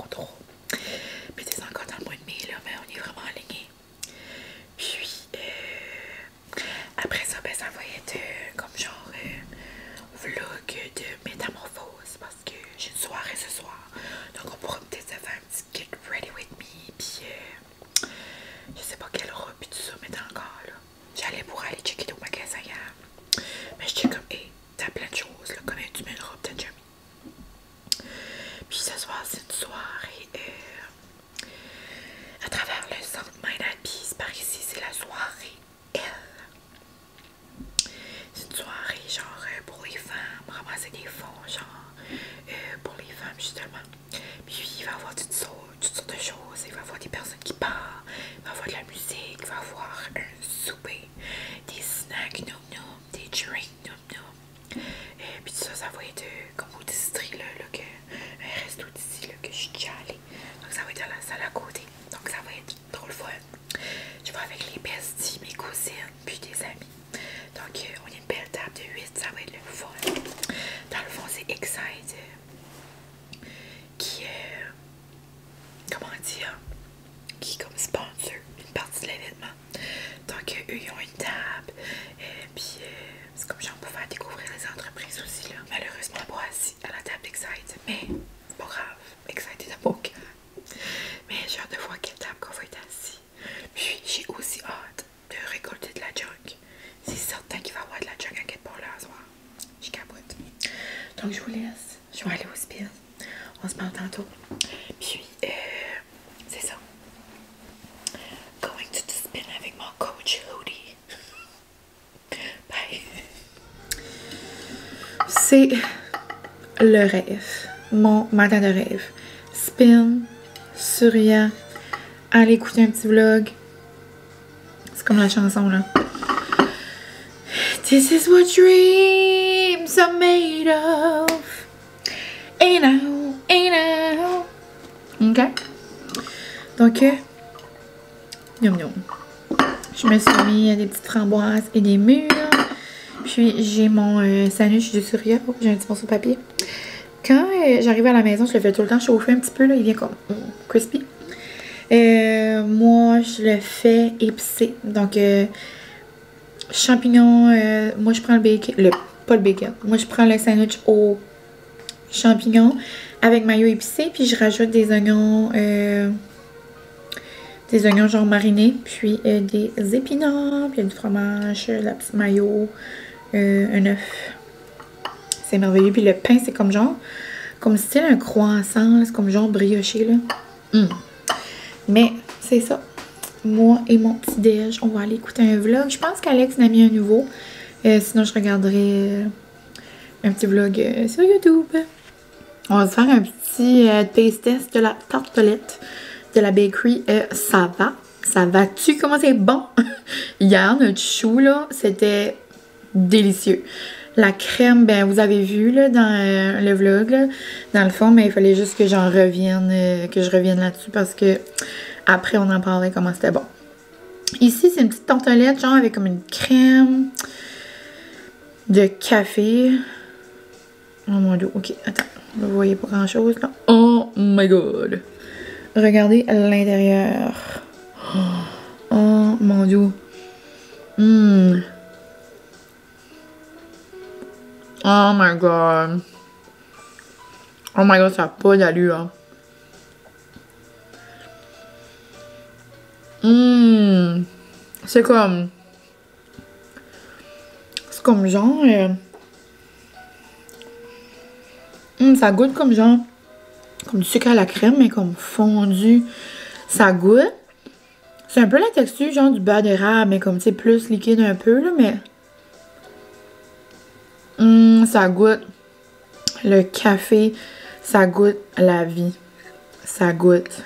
trop. Puis c'est encore dans le mois de mai, là, mais on est vraiment aligné. Puis, après ça, ben, ça va être comme genre vlog de métamorphose parce que j'ai une soirée ce soir. Donc, on pourra peut-être se faire un petit get ready with me. Puis, je sais pas quelle robe, puis tout ça, mais encore là. J'allais pour aller checker au magasin hier. Mais j'étais comme, hey, t'as plein de choses, là. Combien tu mets une robe, t'as déjà mis? Puis ce soir, c'est une soirée à travers le centre Mind at Peace par ici. C'est la soirée L. C'est une soirée genre pour les femmes, ramasser des fonds, genre pour les femmes justement. Puis il va y avoir toutes sortes de choses. Il va y avoir des personnes qui parlent, il va y avoir de la musique, il va y avoir un souper, des snacks nom, des drinks nom. Puis tout ça, ça va être comme au district là, que un resto d'ici là que je suis déjà allée. Donc ça va être dans la salle à côté. Donc ça va être trop le fun. Je vais avec les besties, mes cousines, puis des amis. Donc on a une belle table de 8, ça va être le fun. Dans le fond, c'est Excite qui comment dire, qui comme sponsor une partie de l'événement. Donc eux ils ont une table, puis c'est comme genre pour faire découvrir les entreprises aussi là. Malheureusement pas assis à la table d'Excite, mais c'est pas grave, Excite est à mon cœur. Mais j'ai hâte de voir quelle table qu'on va être assis. Puis j'ai aussi hâte de récolter de la junk. C'est certain qu'il va y avoir de la junk à quelque part là à soir. Je capote. Donc je vous laisse. Je vais aller au spin. On se parle tantôt. Puis c'est ça. Going to the spin avec mon coach Lodi. Bye. C'est le rêve. Mon matin de rêve. Spin, Surya, aller écouter un petit vlog. C'est comme la chanson là. This is what dreams are made of. Hey now, hey now. Ok. Donc, yum yum. Je me suis mis des petites framboises et des mûres. Puis j'ai mon sandwich de Surya. Oh, j'ai un petit morceau de papier. Quand j'arrive à la maison, je le fais tout le temps chauffer un petit peu. Là, il vient comme crispy. Moi, je le fais épicé. Donc, champignons. Moi, je prends le bacon. Pas le bacon. Moi, je prends le sandwich aux champignons avec mayo épicé. Puis, je rajoute des oignons. Des oignons genre marinés. Puis, des épinards. Puis, du fromage, la petite mayo. Un œuf. C'est merveilleux. Puis, le pain, c'est comme genre. Comme style un croissant. C'est comme genre brioché, là. Mais, c'est ça. Moi et mon petit déj, on va aller écouter un vlog. Je pense qu'Alex m'a mis un nouveau. Sinon, je regarderai un petit vlog sur YouTube. On va se faire un petit taste test de la tartelette de la bakery. Ça va? Ça va-tu? Comment c'est bon? Hier, notre chou, là, c'était délicieux. La crème, ben, vous avez vu, là, dans le vlog, là, dans le fond, mais il fallait juste que j'en revienne, que je revienne là-dessus parce que après, on en parlerait comment c'était bon. Ici, c'est une petite tartelette, genre avec comme une crème de café. Oh mon dieu, ok, attends. Vous voyez pas grand-chose, là. Oh my god. Regardez l'intérieur. Oh mon dieu. Oh my god. Oh my god, ça n'a pas d'allure. C'est comme genre. Ça goûte comme genre. Comme du sucre à la crème, mais comme fondu. Ça goûte. C'est un peu la texture genre du beurre d'érable, mais comme tu sais, plus liquide un peu, là, mais. Ça goûte le café. Ça goûte la vie. Ça goûte.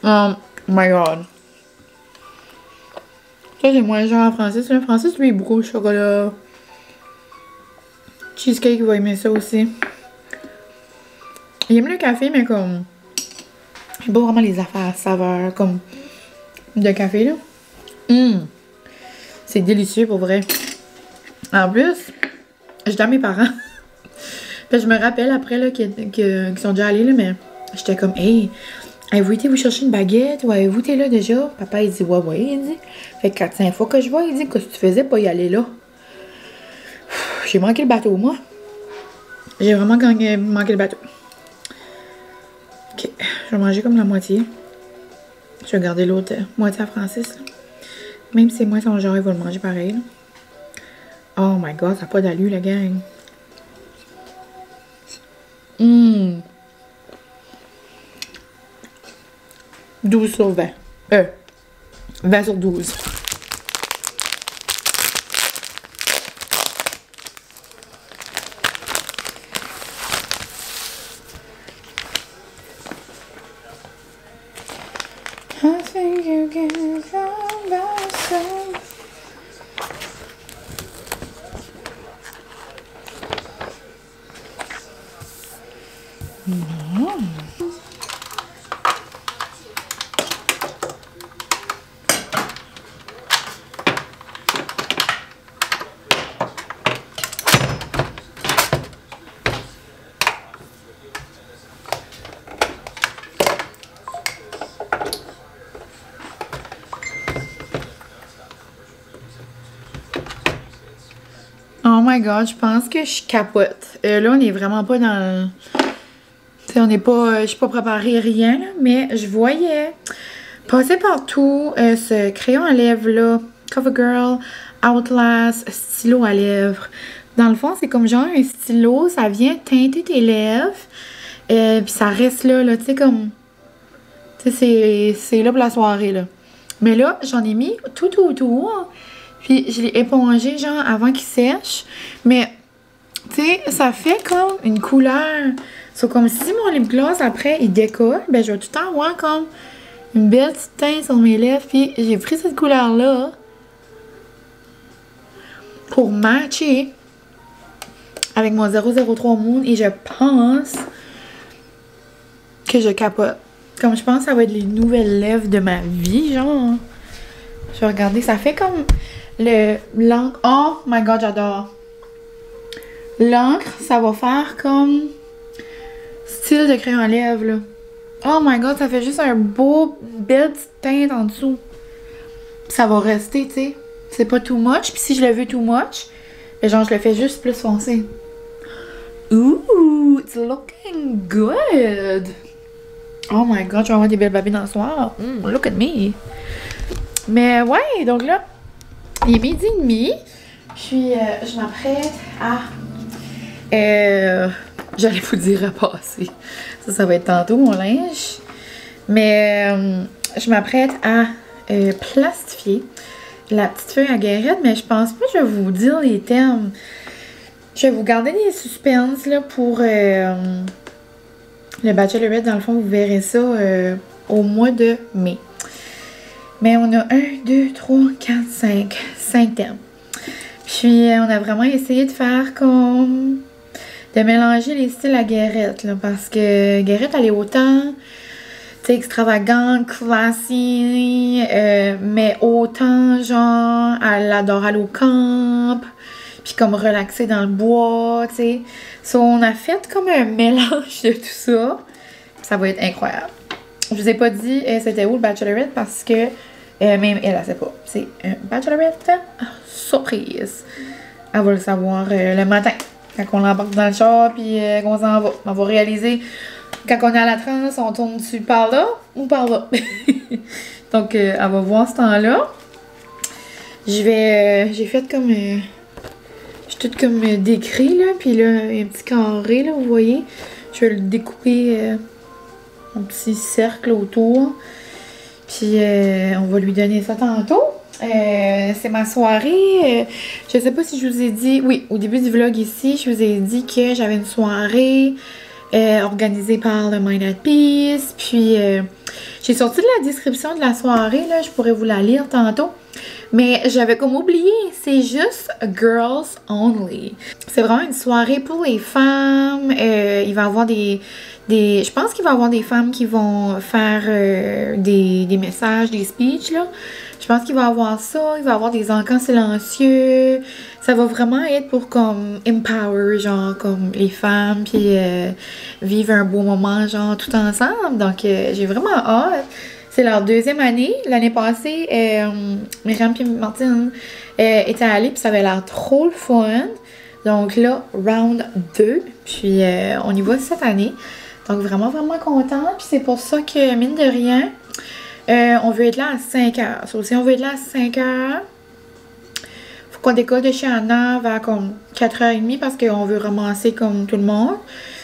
Oh my god. Ça, c'est moins genre en Francis. Le Francis, lui, il est beaucoup au chocolat. Cheesecake, il va aimer ça aussi. Il aime le café, mais comme. Il aime pas vraiment les affaires à saveur, comme. De café, là. C'est délicieux pour vrai. En plus, je dis à mes parents. Puis je me rappelle après là qu'ils sont déjà allés là, mais j'étais comme hey, avez-vous été vous chercher une baguette ou avez-vous été là déjà? Papa il dit ouais, il dit. Fait que 4-5 fois que je vois, il dit que tu faisais pas y aller là. J'ai manqué le bateau, moi. J'ai vraiment manqué le bateau. Ok, je vais manger comme la moitié. Je vais garder l'autre moitié à Francis. Là. Même si c'est moi son genre, il va le manger pareil. Là. Oh my god, ça n'a pas d'allure, la gang. 12 sur 20. 20 sur 12. I think you can come by yourself. Oh my god, je pense que je capote. Là, on est vraiment pas dans... T'sais, on n'est pas... je suis pas préparée rien, là, mais je voyais passer partout ce crayon à lèvres là. CoverGirl, Outlast, stylo à lèvres. Dans le fond, c'est comme genre un stylo, ça vient teinter tes lèvres. Puis ça reste là, tu sais, comme... Tu sais, c'est là pour la soirée, là. Mais là, j'en ai mis tout autour. Puis je l'ai épongé, genre, avant qu'il sèche. Mais, tu sais, ça fait comme une couleur. C'est comme si mon lip gloss, après, il décolle. Ben, je vais tout le temps avoir comme une belle petite teinte sur mes lèvres. Puis j'ai pris cette couleur-là pour matcher avec mon 003 Moon. Et je pense que je capote. Comme je pense que ça va être les nouvelles lèvres de ma vie, genre. Je vais regarder, ça fait comme... l'encre, oh my god, j'adore. L'encre, ça va faire comme style de crayon à lèvres, là. Oh my god, ça fait juste un beau, belle petite teinte en dessous. Ça va rester, tu sais. C'est pas too much. Puis si je le veux too much, genre, je le fais juste plus foncé. Ooh, it's looking good. Oh my god, je vais avoir des belles babines dans le soir. Look at me. Mais ouais, donc là, il est 12h30. Puis je m'apprête à... j'allais vous dire à passer. Ça va être tantôt mon linge. Mais je m'apprête à plastifier la petite feuille à Guérette. Mais je pense pas que je vais vous dire les termes. Je vais vous garder des suspens là, pour le Bachelorette. Dans le fond, vous verrez ça au mois de mai. Mais on a 1, 2, 3, 4, 5 termes. Puis on a vraiment essayé de faire comme... de mélanger les styles à Guérette, là, parce que Guérette, elle est autant, tu sais, extravagante, classy, mais autant, genre, elle adore aller au camp, puis comme relaxer dans le bois, tu sais. So, on a fait comme un mélange de tout ça. Ça va être incroyable. Je vous ai pas dit c'était où le Bachelorette parce que même elle sait pas. C'est un Bachelorette surprise. Elle va le savoir le matin. Quand on l'embarque dans le char puis qu'on s'en va. On va réaliser quand on est à la transe, on tourne-tu par là ou par là. Donc elle va voir ce temps-là. J'ai fait comme... j'ai tout comme décrit là. Puis là, il y a un petit carré là, vous voyez. Je vais le découper un petit cercle autour. Puis on va lui donner ça tantôt. C'est ma soirée. Je sais pas si je vous ai dit... Oui, au début du vlog ici, je vous ai dit que j'avais une soirée organisée par le Mind at Peace. Puis j'ai sorti de la description de la soirée. Là, je pourrais vous la lire tantôt. Mais j'avais comme oublié, c'est juste girls only. C'est vraiment une soirée pour les femmes. Il va y avoir je pense qu'il va y avoir des femmes qui vont faire des messages, des speeches, là. Je pense qu'il va y avoir ça, il va y avoir des encans silencieux. Ça va vraiment être pour comme empower, genre, comme les femmes, puis vivre un beau moment, genre, tout ensemble. Donc, j'ai vraiment hâte. C'est leur deuxième année. L'année passée, Myriam et Martine étaient allées, puis ça avait l'air trop le fun. Donc là, round 2, puis on y va cette année. Donc vraiment, vraiment contente. Puis c'est pour ça que, mine de rien, on veut être là à 5 heures. So, si on veut être là à 5 heures, faut qu'on décolle de chez Anna vers comme 4h30 parce qu'on veut ramasser comme tout le monde.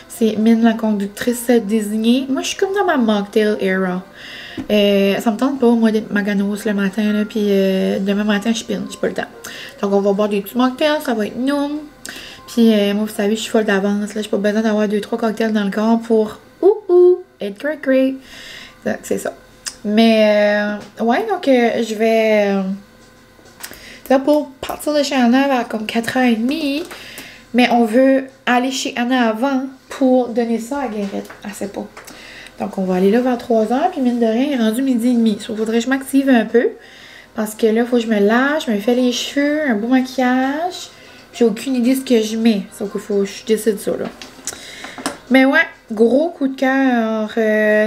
C'est Mine, la conductrice désignée. Moi, je suis comme dans ma mocktail era. Ça me tente pas, moi, d'être maganos le matin, là, puis demain matin, je pine, j'ai pas le temps. Donc, on va boire des petits mocktails, ça va être nous. Puis, moi, vous savez, je suis folle d'avance, là, j'ai pas besoin d'avoir 2-3 cocktails dans le corps pour, être great, great. C'est ça. Mais, ouais, donc, je vais, là, pour partir de chez Anna vers comme 4h30, mais on veut aller chez Anna avant pour donner ça à Guérette. Elle sait pas. Donc, on va aller là vers 3h, puis mine de rien, il est rendu 12h30. Il faudrait que je m'active un peu, parce que là, il faut que je me lâche, je me fais les cheveux, un beau maquillage. J'ai aucune idée de ce que je mets, sauf qu'il faut que je décide ça, là. Mais ouais, gros coup de cœur.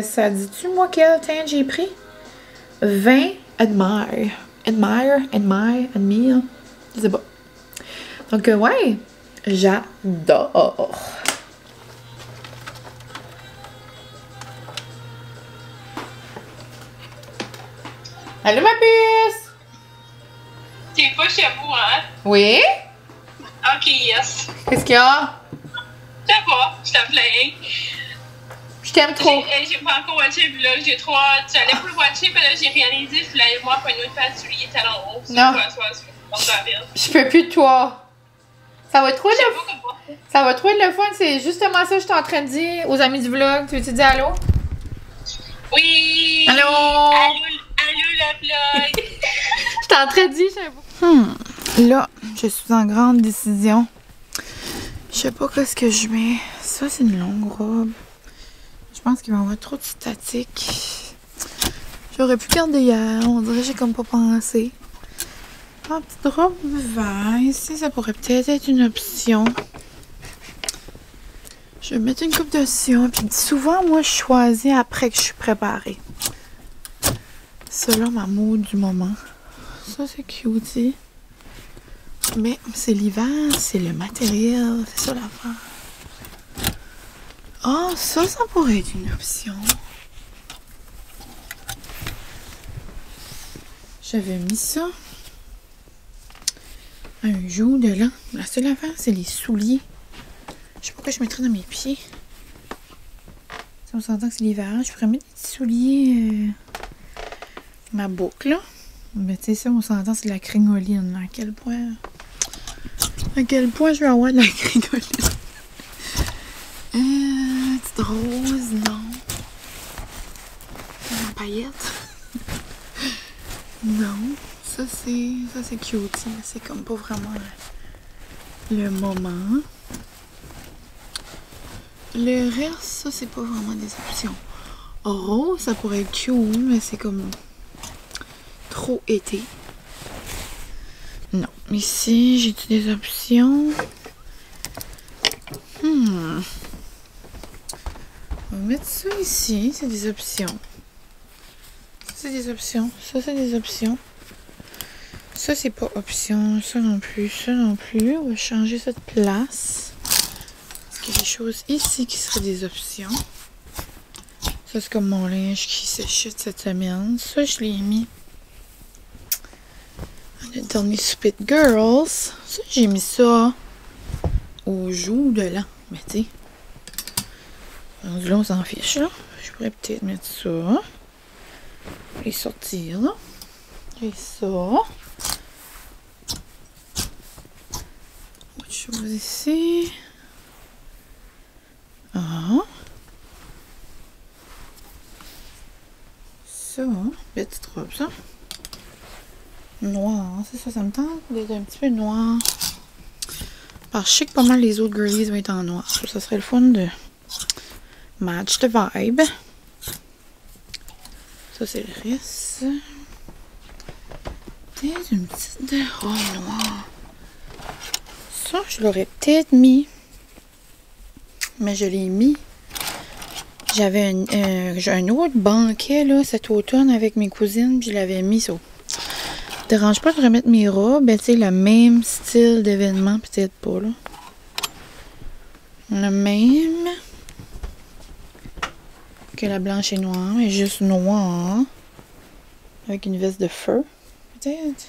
Ça dit-tu, moi, quel teint j'ai pris? 20 Admire. Admire. Je sais pas. Donc, ouais, j'adore. Allô, ma puce! T'es pas chez vous, hein? Oui? Ok, yes. Qu'est-ce qu'il y a? Je sais pas, je t'appelais. Je t'aime trop. J'ai pas encore watché le vlog, j'ai trop hâte. J'allais pas le watcher, mais là j'ai réalisé, je voulais aller voir pour une autre face, lui, il est talon haut. Non. Je peux plus de toi. Ça va trop Ça va trop être le fun, c'est justement ça que je suis en train de dire aux amis du vlog. Tu veux-tu dire allô? Oui! Allô? Allô le vlog! Je t'ai en train de dire, je sais pas. Là, je suis en grande décision. Je sais pas qu'est-ce que je mets. Ça, c'est une longue robe. Je pense qu'il va y avoir trop de statique. J'aurais pu garder hier. On dirait que j'ai comme pas pensé. Ah, petite robe vert. Ici, ça pourrait peut-être être une option. Je vais mettre une coupe de sillon. Puis souvent, moi, je choisis après que je suis préparée. Selon ma mood du moment. Ça, c'est cutie. Mais c'est l'hiver, c'est le matériel, c'est ça l'affaire. Ah, ça pourrait être une option. J'avais mis ça un jour de là. La seule affaire, c'est les souliers. Je sais pas quoi je mettrais dans mes pieds. Si on s'entend que c'est l'hiver, je pourrais mettre des petits souliers. Ma boucle, là. Mais tu sais, ça, on s'entend, c'est de la crinoline. À quel point je vais avoir de la crinoline? Petite rose, non. Une paillette. Non. Ça, c'est cute. Mais c'est comme pas vraiment le moment. Le reste, ça, c'est pas vraiment des options. Rose, ça pourrait être cute, mais c'est comme trop été. Non. Ici, j'ai-tu des options? On va mettre ça ici. C'est des options. Ça, c'est des options. Ça, c'est des options. Ça, c'est pas option. Ça non plus. Ça non plus. On va changer cette place. Parce qu'il y a des choses ici qui seraient des options. Ça, c'est comme mon linge qui s'échute cette semaine. Ça, je l'ai mis. Le dernier souper de girls. Ça, j'ai mis ça au jour de l'an. Mais tu sais, là, on s'en fiche, là. Je pourrais peut-être mettre ça. Et sortir, là. Et ça. Autre chose ici. Ah. Ça. Petite robe, ça. noir. C'est ça, ça me tente d'être un petit peu noir. Alors, je sais que pas mal les autres girlies vont être en noir. Ça serait le fun de match de vibe. Ça, c'est le reste. Peut-être une petite robe noire. Ça, je l'aurais peut-être mis. Mais je l'ai mis. J'avais un autre banquet là, cet automne avec mes cousines, puis je l'avais mis ça. Ça te dérange pas de remettre mes robes, ben, tu sais, le même style d'événement, peut-être pas là. Le même que la blanche et noire, mais juste noir. Avec une veste de feu, peut-être.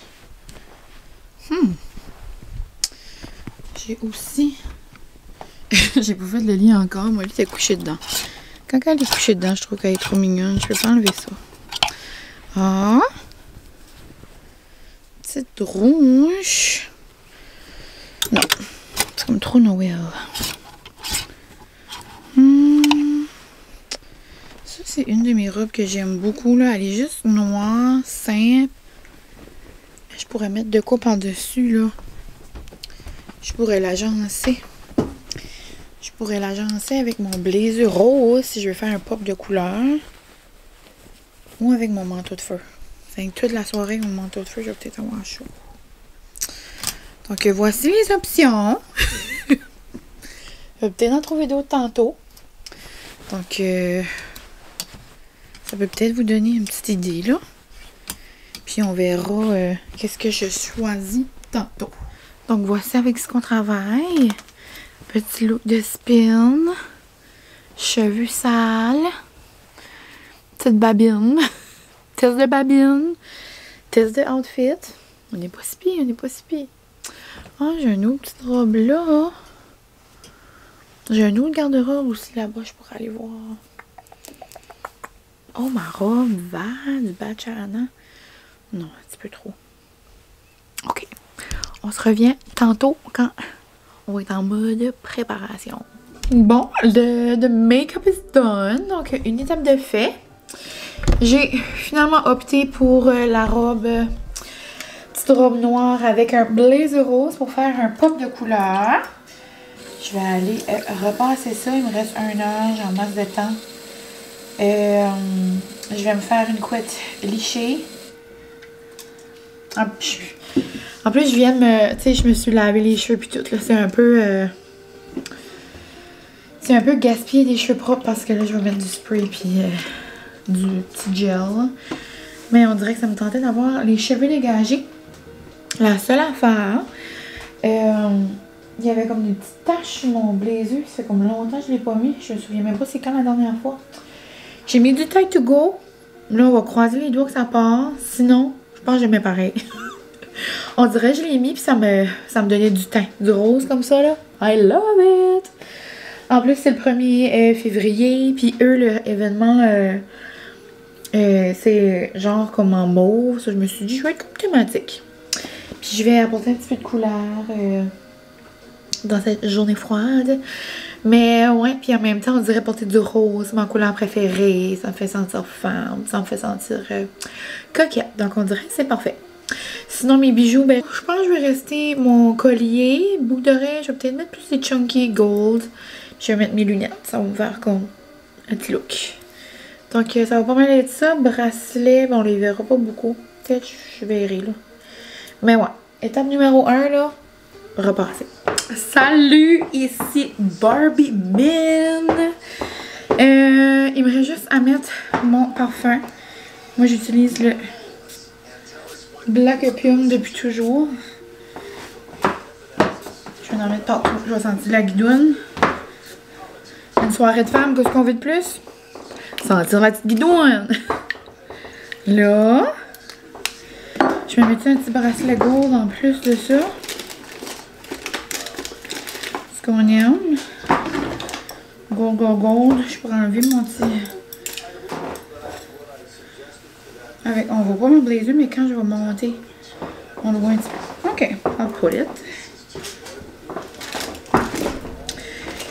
J'ai aussi. J'ai pas fait de le lit encore, moi, lui, t'es couché dedans. Quand elle est couchée dedans, je trouve qu'elle est trop mignonne. Je peux pas enlever ça. Ah! Petite rouge. Non. C'est comme trop Noël. Ça, c'est une de mes robes que j'aime beaucoup, là. Elle est juste noire, simple. Je pourrais mettre de quoi par-dessus, là. Je pourrais l'agencer. Je pourrais l'agencer avec mon blazer rose si je veux faire un pop de couleur. Ou avec mon manteau de feu. Fait que toute la soirée, mon manteau de feu, je vais peut-être avoir chaud. Donc, voici les options. Je vais peut-être en trouver d'autres tantôt. Donc, ça peut peut-être vous donner une petite idée, là. Puis, on verra qu'est-ce que je choisis tantôt. Donc, voici avec ce qu'on travaille. Petit look de spin. Cheveux sales. Petite babine. Test de babine. Test de outfit. On n'est pas si pire, on n'est pas si pire. Ah, j'ai une autre petite robe là. J'ai un autre garde-robe aussi là-bas, je pourrais aller voir. Oh, ma robe va du Bachana. Non, un petit peu trop. Ok. On se revient tantôt quand on va être en mode préparation. Bon, le make-up is done. Donc, une étape de fait. J'ai finalement opté pour la robe, petite robe noire avec un blazer rose pour faire un pop de couleur. Je vais aller repasser ça. Il me reste 1 heure, j'ai en masse de temps. Je vais me faire une couette lichée. En plus, je viens de me... Tu sais, je me suis lavé les cheveux puis tout. Là, c'est un peu... c'est un peu gaspiller des cheveux propres parce que là, je vais mettre du spray puis du petit gel. Mais on dirait que ça me tentait d'avoir les cheveux dégagés. La seule affaire... il y avait comme des petites taches sur mon blazer. Ça fait comme longtemps que je ne l'ai pas mis. Je me souviens même pas c'est quand la dernière fois. J'ai mis du Tide to Go. Là, on va croiser les doigts que ça part. Sinon, je pense que j'aimais pareil. On dirait que je l'ai mis puis ça me donnait du teint. Du rose comme ça, là. I love it! En plus, c'est le 1er février. Puis eux, l'événement, c'est genre comme en mauve. Ça, je me suis dit, je vais être comme thématique. Puis je vais apporter un petit peu de couleur dans cette journée froide. Mais ouais, puis en même temps, on dirait porter du rose, ma couleur préférée. Ça me fait sentir femme, ça me fait sentir coquette. Donc on dirait que c'est parfait. Sinon, mes bijoux, ben, je pense que je vais rester mon collier, boucle d'oreille. Je vais peut-être mettre plus des chunky gold. Je vais mettre mes lunettes. Ça va me faire comme un petit look. Donc ça va pas mal être ça. Bracelet, ben, on les verra pas beaucoup. Peut-être je verrai là. Mais ouais, étape numéro 1 là, repasser. Salut, ici Barbie Min. Il me reste juste à mettre mon parfum. Moi j'utilise le Black Opium depuis toujours. Je vais en mettre partout. Je vais sentir la guidoune. Une soirée de femme, qu'est-ce qu'on veut de plus? Sentir la petite guidoune. Là. Je vais mettre un petit bracelet gold en plus de ça. Ce qu'on aime. Gold, gold, gold. Je pourrais enlever mon petit... Avec, on voit pas mon blazer, mais quand je vais monter, on le voit un petit peu. Ok, I'll put it.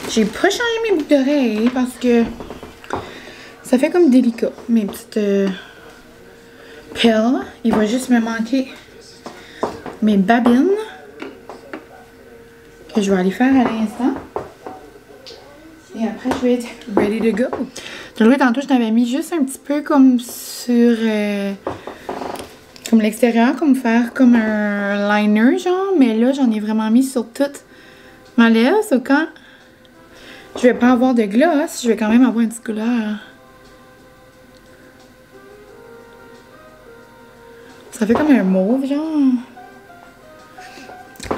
J'ai pas changé mes boucles d'oreilles parce que ça fait comme délicat. Mes petites... Pelle, il va juste me manquer mes babines que je vais aller faire à l'instant. Et après, je vais être ready to go. Je le tantôt, je t'avais mis juste un petit peu comme sur... comme l'extérieur, comme faire comme un liner, genre. Mais là, j'en ai vraiment mis sur toute ma lèvre. So quand je vais pas avoir de gloss, je vais quand même avoir un petit couleur. Ça fait comme un mauve, genre.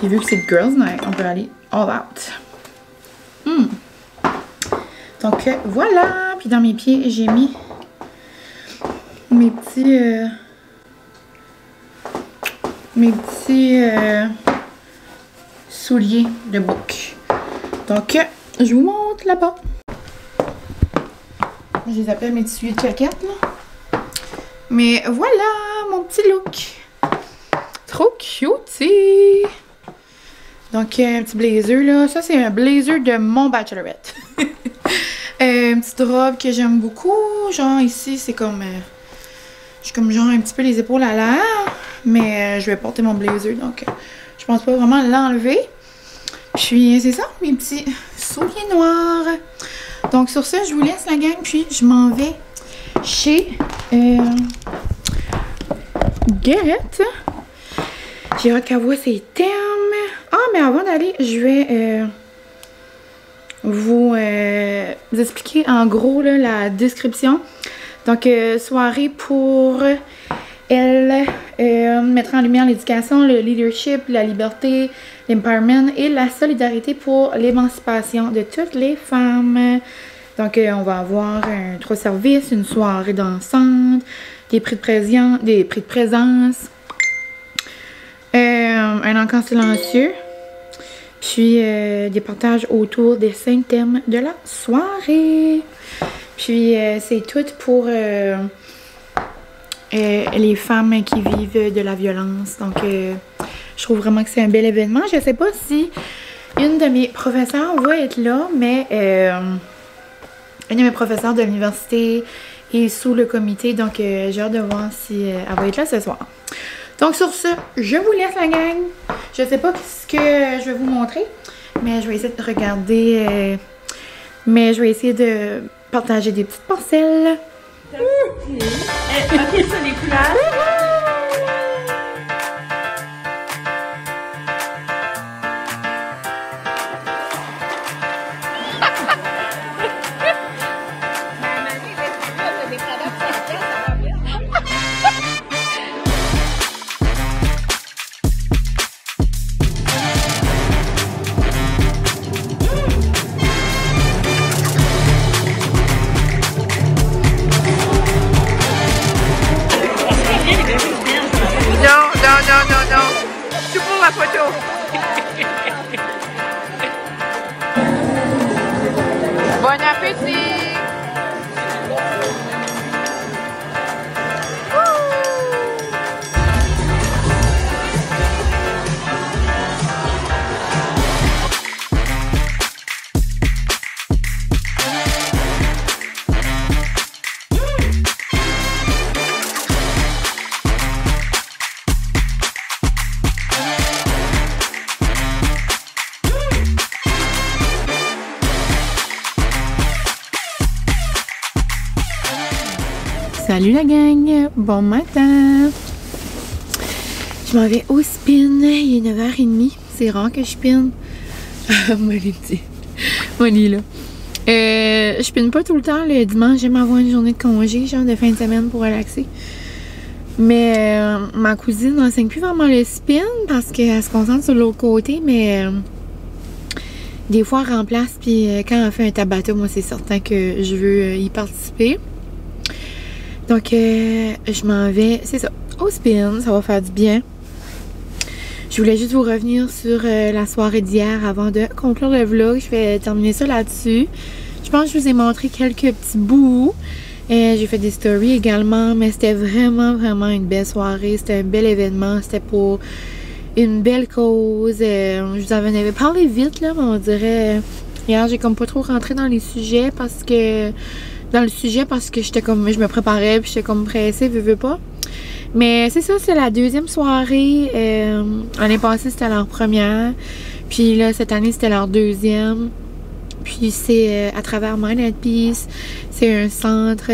Et vu que c'est Girls Night, on peut aller all out. Donc voilà. Puis dans mes pieds, j'ai mis mes petits souliers de bouc. Donc je vous montre là-bas. Je les appelle mes petits souliers de claquettes, là. Mais voilà mon petit look. Trop cutie. Donc un petit blazer là. Ça c'est un blazer de mon bachelorette. Une petite robe que j'aime beaucoup. Genre ici c'est comme... j'ai comme genre un petit peu les épaules à l'air. Mais je vais porter mon blazer. Donc je pense pas vraiment l'enlever. Puis c'est ça, mes petits souliers noirs. Donc sur ça, je vous laisse la gang. Puis je m'en vais chez Guérette. J'ai hâte qu'elle voit ses termes. Ah, mais avant d'aller, je vais vous expliquer en gros là, la description. Donc, soirée pour elle mettre en lumière l'éducation, le leadership, la liberté, l'empowerment et la solidarité pour l'émancipation de toutes les femmes. Donc, on va avoir 3 services, une soirée dansante, des prix de présence, un encamp silencieux, puis des partages autour des 5 thèmes de la soirée. Puis, c'est tout pour les femmes qui vivent de la violence. Donc, je trouve vraiment que c'est un bel événement. Je sais pas si une de mes professeurs va être là, mais une de mes professeurs de l'université est sous le comité. Donc, j'ai hâte de voir si elle va être là ce soir. Donc, sur ce, je vous laisse la gang. Je sais pas ce que je vais vous montrer, mais je vais essayer de regarder. Mais je vais essayer de partager des petites parcelles. Ok, ça les couleurs. Non. C'est pour la photo. Bon appétit. Salut la gang, bon matin. Je m'en vais au spin, il est 9h30, c'est rare que je spin. Molly là. Je spinne pas tout le temps le dimanche, j'aime avoir une journée de congé, genre de fin de semaine pour relaxer. Mais ma cousine n'enseigne plus vraiment le spin parce qu'elle se concentre sur l'autre côté, mais des fois elle remplace, puis quand elle fait un tabata, moi c'est certain que je veux y participer. Donc, je m'en vais, c'est ça, au spin, ça va faire du bien. Je voulais juste vous revenir sur la soirée d'hier avant de conclure le vlog. Je vais terminer ça là-dessus. Je pense que je vous ai montré quelques petits bouts. J'ai fait des stories également, mais c'était vraiment une belle soirée. C'était un bel événement, c'était pour une belle cause. Je vous en avais parlé vite, là, mais on dirait... Hier, j'ai comme pas trop rentré dans les sujets parce que... j'étais comme, je me préparais puis j'étais comme pressée, veux pas. Mais c'est ça, c'est la deuxième soirée. L'année passée, c'était leur première. Puis là, cette année, c'était leur deuxième. Puis c'est à travers Mind at Peace. C'est un centre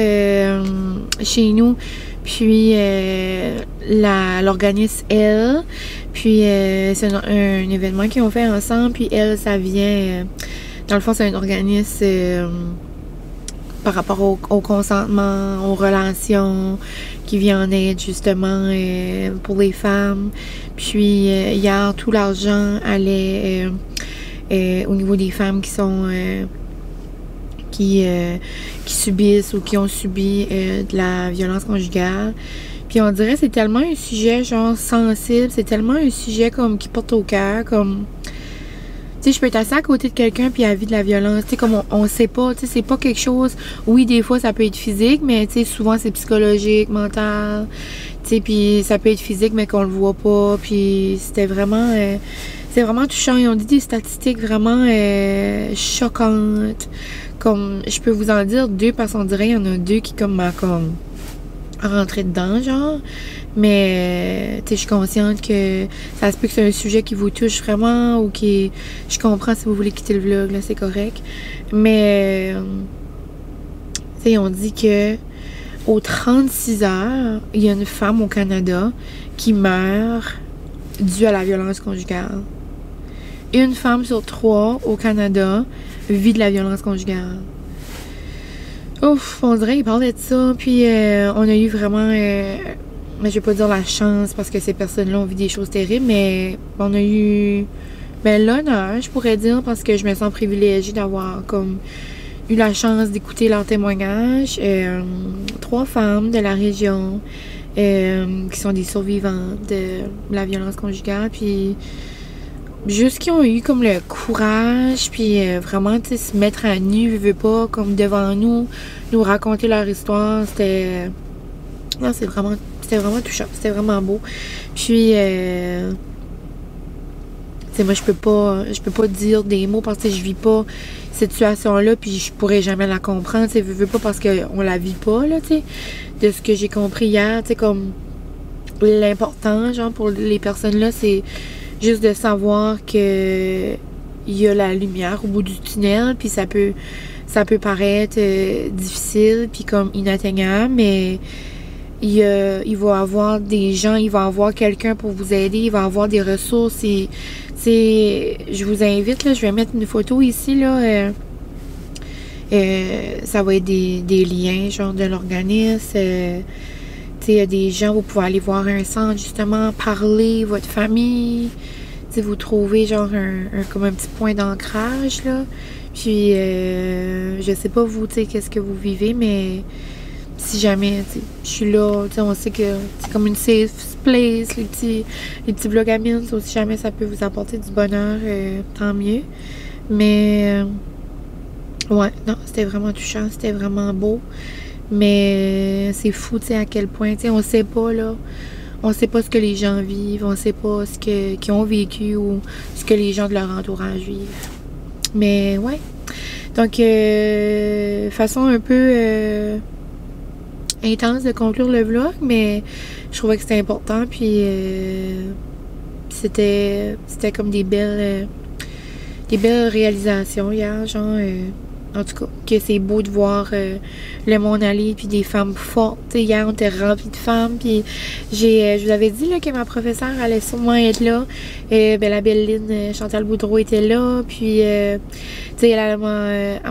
chez nous. Puis l'organisme Elle. Puis c'est un événement qu'ils ont fait ensemble. Puis Elle, ça vient... dans le fond, c'est un organisme par rapport au consentement, aux relations, qui vient en aide justement pour les femmes. Puis hier, tout l'argent allait au niveau des femmes qui sont qui subissent ou qui ont subi de la violence conjugale. Puis on dirait que c'est tellement un sujet genre sensible, c'est tellement un sujet comme qui porte au cœur, comme tu sais, je peux être assis à côté de quelqu'un puis elle vit de la violence, tu sais, comme on sait pas, tu sais, c'est pas quelque chose, oui, des fois ça peut être physique, mais tu sais, souvent c'est psychologique, mental, tu sais, puis ça peut être physique mais qu'on le voit pas, puis c'était vraiment, c'est vraiment touchant. Ils ont dit des statistiques vraiment choquantes, comme, je peux vous en dire deux parce qu'on dirait il y en a deux qui comme rentrer dedans, genre. Mais, tu sais, je suis consciente que ça se peut que c'est un sujet qui vous touche vraiment ou qui... Je comprends si vous voulez quitter le vlog, là, c'est correct. Mais, tu sais, on dit que aux 36 heures, il y a une femme au Canada qui meurt due à la violence conjugale. Une femme sur 3 au Canada vit de la violence conjugale. Ouf, on dirait qu'il parlait de ça, puis on a eu vraiment, mais je vais pas dire la chance parce que ces personnes-là ont vu des choses terribles, mais on a eu, l'honneur, je pourrais dire, parce que je me sens privilégiée d'avoir comme eu la chance d'écouter leurs témoignages. 3 femmes de la région qui sont des survivantes de la violence conjugale, puis juste qui ont eu comme le courage, puis vraiment, tu sais, se mettre à nu, veut pas, comme devant nous raconter leur histoire, c'était... Non, c'était vraiment touchant, c'était vraiment beau. Puis, tu sais, moi, je peux pas dire des mots parce que je vis pas cette situation-là, puis je pourrais jamais la comprendre, tu sais, veux pas parce qu'on la vit pas, là, tu sais, de ce que j'ai compris hier, tu sais, comme l'important, genre, pour les personnes-là, c'est juste de savoir que il y a la lumière au bout du tunnel, puis ça peut paraître difficile, puis comme inatteignable, mais il va y avoir des gens, il va y avoir quelqu'un pour vous aider, il va y avoir des ressources. Et je vous invite, là, je vais mettre une photo ici, là. Ça va être des liens, genre, de l'organisme. Il y a des gens, vous pouvez aller voir un centre, justement, parler, votre famille. T'sais, vous trouvez, genre, comme un petit point d'ancrage, là. Puis, je sais pas, vous, qu'est-ce que vous vivez, mais si jamais, je suis là, on sait que c'est comme une safe place, les petits vlogamines, si jamais ça peut vous apporter du bonheur, tant mieux. Mais, ouais, non, c'était vraiment touchant, c'était vraiment beau. Mais c'est fou, à quel point, on sait pas, là. On sait pas ce que les gens vivent, on sait pas ce qu'ils ont vécu ou ce que les gens de leur entourage vivent. Mais, ouais. Donc, façon un peu intense de conclure le vlog, mais je trouvais que c'était important, puis c'était comme des belles réalisations hier, genre... en tout cas, que c'est beau de voir le monde aller, puis des femmes fortes. T'sais, hier, on était remplis de femmes, puis je vous avais dit là, que ma professeure allait sûrement être là. La belle Lynn Chantal Boudreau était là, puis elle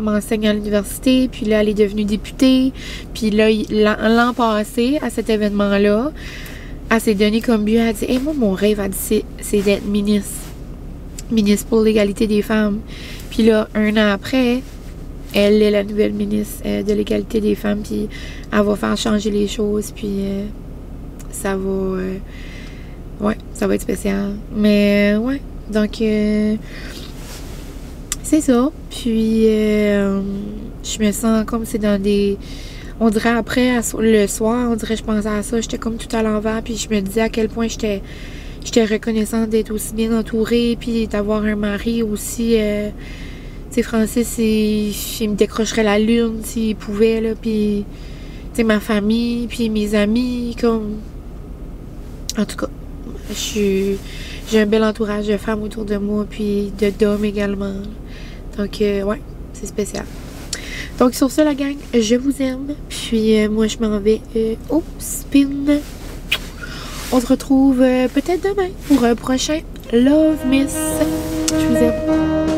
m'enseigne à l'université, puis là, elle est devenue députée. Puis là, l'an passé, à cet événement-là, elle s'est donnée comme but, elle a dit « Hey, moi, mon rêve, elle dit, c'est d'être ministre pour l'égalité des femmes. » Puis là, 1 an après... Elle est la nouvelle ministre de l'égalité des femmes, puis elle va faire changer les choses, puis ça va... ouais, ça va être spécial. Mais ouais, donc c'est ça. Puis je me sens comme c'est dans des... On dirait après, le soir, on dirait je pensais à ça, j'étais comme tout à l'envers, puis je me disais à quel point j'étais reconnaissante d'être aussi bien entourée, puis d'avoir un mari aussi... Tu sais, Francis, il me décrocherait la lune s'il pouvait, là, puis, tu sais, ma famille, puis mes amis, comme, En tout cas, j'ai un bel entourage de femmes autour de moi, puis d'hommes également. Donc, ouais, c'est spécial. Donc, sur ce, la gang, je vous aime. Puis, moi, je m'en vais au spin. On se retrouve peut-être demain pour un prochain Love Miss. Je vous aime.